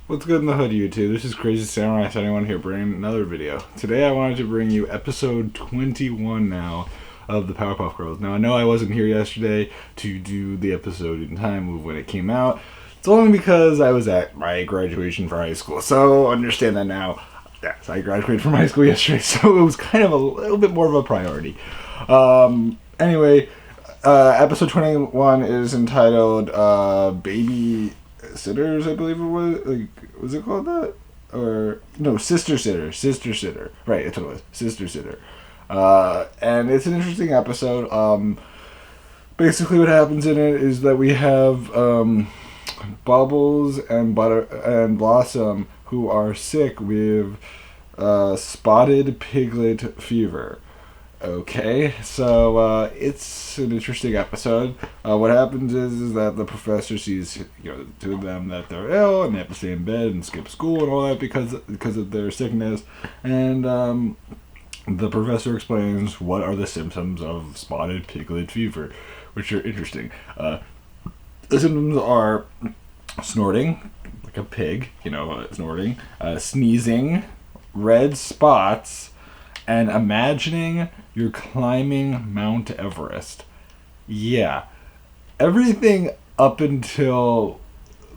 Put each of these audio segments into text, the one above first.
What's good in the hood, YouTube? This is Crazy Samurai 71 here bringing another video. Today I wanted to bring you episode 21 now of the Powerpuff Girls. Now I know I wasn't here yesterday to do the episode in time of when it came out. It's only because I was at my graduation for high school, so understand that now. Yes, I graduated from high school yesterday, so it was kind of a little bit more of a priority. Anyway, episode 21 is entitled Baby Sitters, I believe it was. Like, was it called that? Or no, Sister Sitter. Sister Sitter. Right, that's what it was. Sister Sitter. And it's an interesting episode. Basically, what happens in it is that we have Bubbles and Blossom who are sick with spotted piglet fever. Okay, so it's an interesting episode. What happens is that the professor sees, to them that they're ill and they have to stay in bed and skip school and all that because of their sickness. And the professor explains what are the symptoms of spotted piglet fever, which are interesting. The symptoms are snorting, like a pig, snorting, sneezing, red spots, and imagining you're climbing Mount Everest. Yeah. Everything up until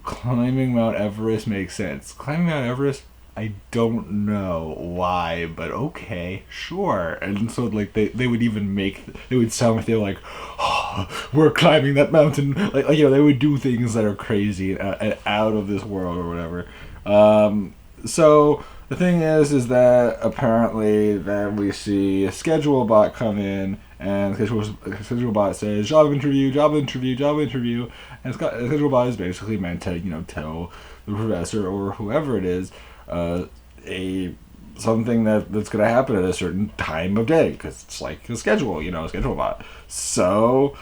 climbing Mount Everest makes sense. Climbing Mount Everest, I don't know why, but okay, sure. And so, like, they would even they would sound like they were like, oh, we're climbing that mountain. Like, they would do things that are crazy and out of this world or whatever. So the thing is that apparently then we see a schedule bot come in, and schedule bot says job interview, job interview, job interview, and schedule bot is basically meant to tell the professor or whoever it is something that's going to happen at a certain time of day, because it's like a schedule, a schedule bot. So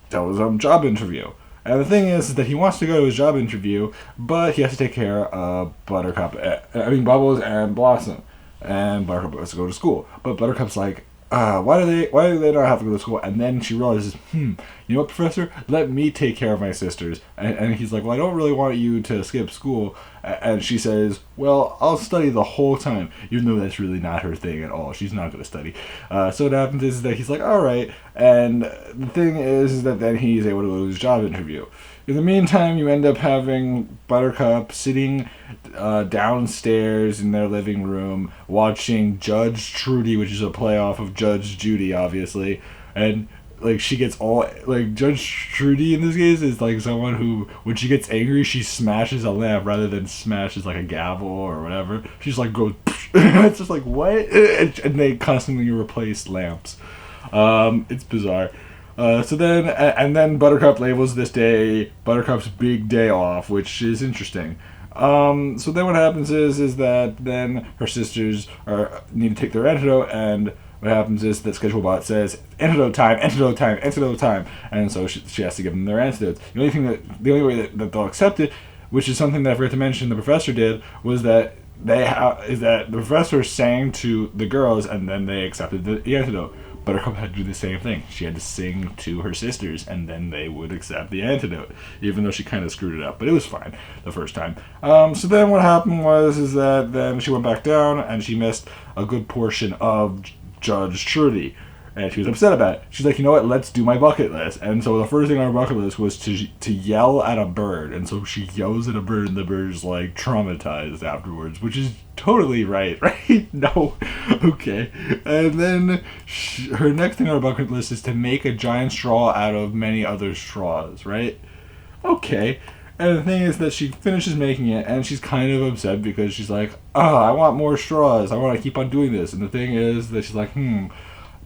that was a job interview. And the thing is that he wants to go to his job interview, but he has to take care of Bubbles and Blossom. And Buttercup has to go to school. But Buttercup's like, why do they not have to go to school? And then she realizes, you know what, Professor? Let me take care of my sisters. And he's like, well, I don't really want you to skip school. And she says, well, I'll study the whole time, even though that's really not her thing at all. She's not going to study. So what happens is that he's like, all right. And the thing is that then he's able to go to his job interview. In the meantime, you end up having Buttercup sitting downstairs in their living room watching Judge Trudy, which is a playoff of Judge Judy, obviously. And like she gets all like Judge Trudy in this case is like someone who, when she gets angry, she smashes a lamp rather than smashes like a gavel or whatever. She's like goes, it's just like what, and they constantly replace lamps. It's bizarre. So then Buttercup labels this day Buttercup's big day off, which is interesting. So then what happens is that then her sisters need to take their antidote, and what happens is that schedule bot says antidote time, antidote time, antidote time, and so she has to give them their antidotes. The only way that they'll accept it, which is something that I forgot to mention the professor did, was that the professor sang to the girls and then they accepted the antidote. Buttercup had to do the same thing. She had to sing to her sisters, and then they would accept the antidote, even though she kind of screwed it up. But it was fine the first time. So then what happened was that then she went back down, and she missed a good portion of Judge Trudy. And she was upset about it. She's like, you know what, let's do my bucket list. And so the first thing on her bucket list was to yell at a bird. And so she yells at a bird, and the bird's like traumatized afterwards, which is totally right? No. Okay. And then her next thing on her bucket list is to make a giant straw out of many other straws, right? Okay. And the thing is that she finishes making it, and she's kind of upset because she's like, I want more straws. I want to keep on doing this. And the thing is that she's like,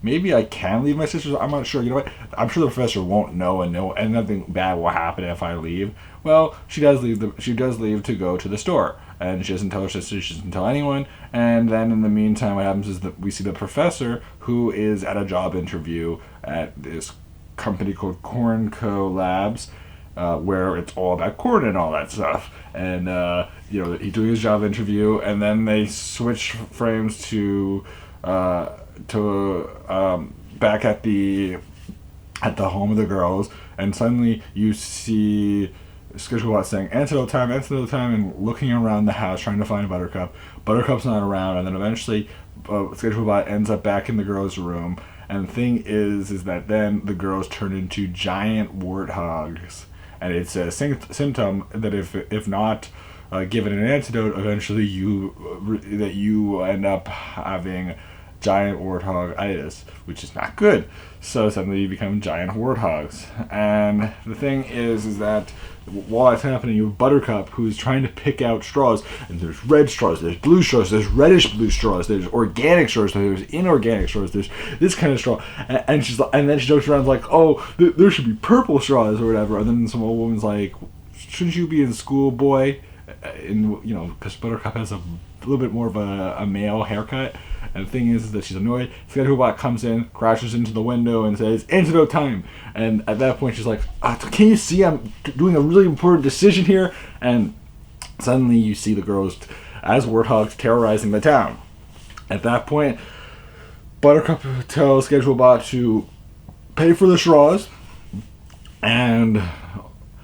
maybe I can leave my sisters. I'm not sure. You know what? I'm sure the professor won't know, and nothing bad will happen if I leave. Well, she does leave. She does leave to go to the store, and she doesn't tell her sisters. She doesn't tell anyone. And then in the meantime, what happens is that we see the professor, who is at a job interview at this company called Cornco Labs, where it's all about corn and all that stuff. And he's doing his job interview, and then they switch frames to back at the home of the girls, and suddenly you see Schedulebot saying antidote time, and looking around the house trying to find Buttercup. Buttercup's not around, and then eventually Schedulebot ends up back in the girls' room. And the thing is that then the girls turn into giant warthogs, and it's a symptom that if not given an antidote, eventually you end up having giant warthog-itis, which is not good. So suddenly you become giant warthogs. And the thing is that while that's happening, you have Buttercup, who's trying to pick out straws, and there's red straws, there's blue straws, there's reddish blue straws, there's organic straws, there's inorganic straws, there's this kind of straw, and then she jokes around like, oh, there should be purple straws or whatever, and then some old woman's like, shouldn't you be in school, boy? And because Buttercup has a little bit more of a male haircut. And the thing is that she's annoyed. Schedulebot comes in, crashes into the window, and says, antidote time. And at that point, she's like, can you see I'm doing a really important decision here? And suddenly you see the girls as warthogs terrorizing the town. At that point, Buttercup tells Schedulebot to pay for the straws. And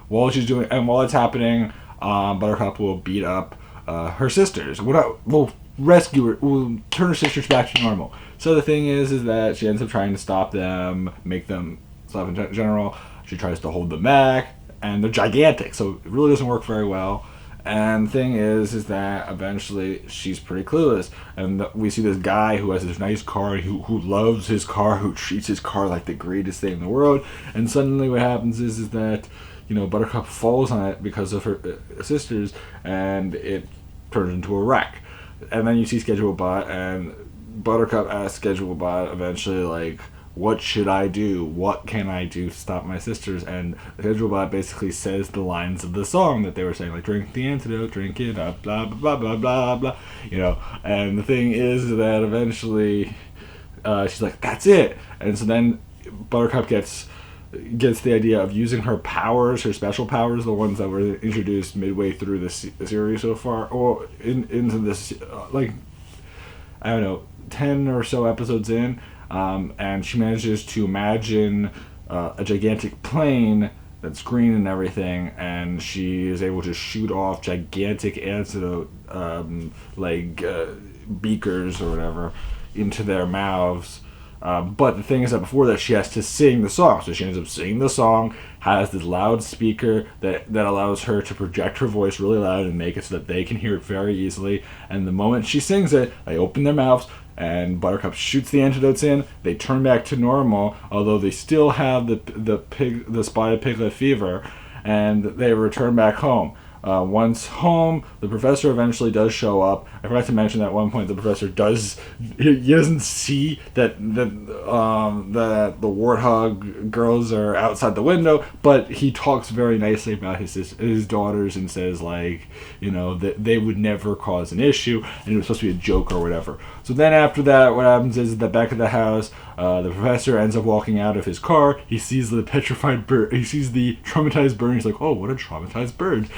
while it's happening, Buttercup will beat up her sisters. We'll rescue her. We'll turn her sisters back to normal. So the thing is that she ends up trying to stop them, make them stop in general. She tries to hold them back, and they're gigantic, so it really doesn't work very well. And the thing is that eventually she's pretty clueless, and we see this guy who has this nice car, who loves his car, who treats his car like the greatest thing in the world. And suddenly what happens is that Buttercup falls on it because of her sisters, and it turns into a wreck. And then you see Schedulebot, and Buttercup asks Schedulebot eventually, like, what should I do? What can I do to stop my sisters? And Schedulebot basically says the lines of the song that they were saying, like, drink the antidote, drink it up, blah, blah, blah, blah, blah, blah. And the thing is that eventually she's like, that's it. And so then Buttercup gets the idea of using her powers, her special powers, the ones that were introduced midway through the series so far, or into this, 10 or so episodes in, and she manages to imagine a gigantic plane that's green and everything, and she is able to shoot off gigantic antidote, beakers or whatever, into their mouths. But the thing is that before that, she has to sing the song. So she ends up singing the song, has this loudspeaker that allows her to project her voice really loud and make it so that they can hear it very easily. And the moment she sings it, they open their mouths, and Buttercup shoots the antidotes in. They turn back to normal, although they still have the spotted piglet fever, and they return back home. Once home, the professor eventually does show up. I forgot to mention that at one point the professor he doesn't see that the warthog girls are outside the window, but he talks very nicely about his daughters and says, like, that they would never cause an issue, and it was supposed to be a joke or whatever. So then after that, what happens is that back at the house, the professor ends up walking out of his car. He sees the petrified bird. He sees the traumatized bird. He's like, oh, what a traumatized bird.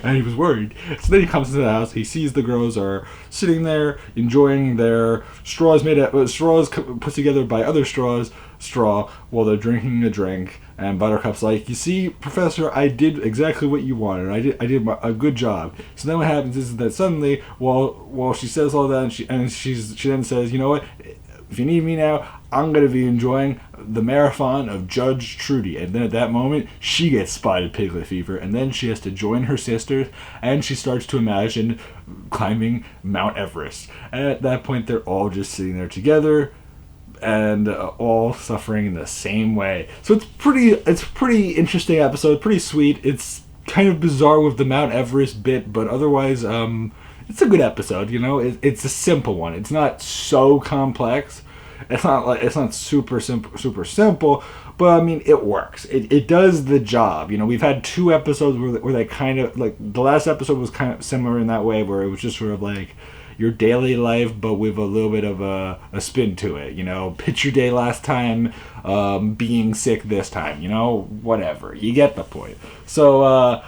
And he was worried. So then he comes into the house. He sees the girls are sitting there enjoying their straws put together by other straw while they're drinking a drink. And Buttercup's like, you see, Professor, I did exactly what you wanted. I did a good job. So then what happens is that suddenly, while she says all that, she then says, you know what? If you need me now, I'm going to be enjoying the marathon of Judge Trudy. And then at that moment, she gets spotted piglet fever, and then she has to join her sisters, and she starts to imagine climbing Mount Everest. And at that point, they're all just sitting there together, and all suffering in the same way. So it's pretty interesting episode, pretty sweet. It's kind of bizarre with the Mount Everest bit, but otherwise, it's a good episode. It's a simple one. It's not so complex. It's not super simple, but I mean, it works. It does the job. We've had 2 episodes where they kind of, like, the last episode was kind of similar in that way, where it was just sort of like your daily life, but with a little bit of a spin to it. Pitch your day last time, being sick this time. Whatever. You get the point. So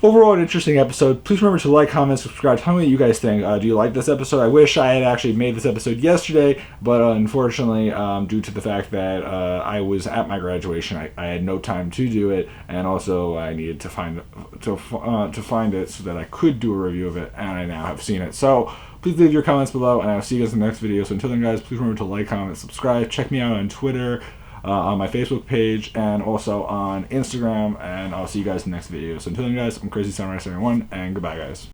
overall, an interesting episode. Please remember to like, comment, subscribe. Tell me what you guys think. Do you like this episode? I wish I had actually made this episode yesterday, but unfortunately, due to the fact that I was at my graduation, I had no time to do it, and also I needed to find it so that I could do a review of it, and I now have seen it. So please leave your comments below, and I'll see you guys in the next video. So until then, guys, please remember to like, comment, subscribe. Check me out on Twitter, on my Facebook page, and also on Instagram, and I'll see you guys in the next video. So until then, guys, I'm Crazy Samurai 71, and goodbye, guys.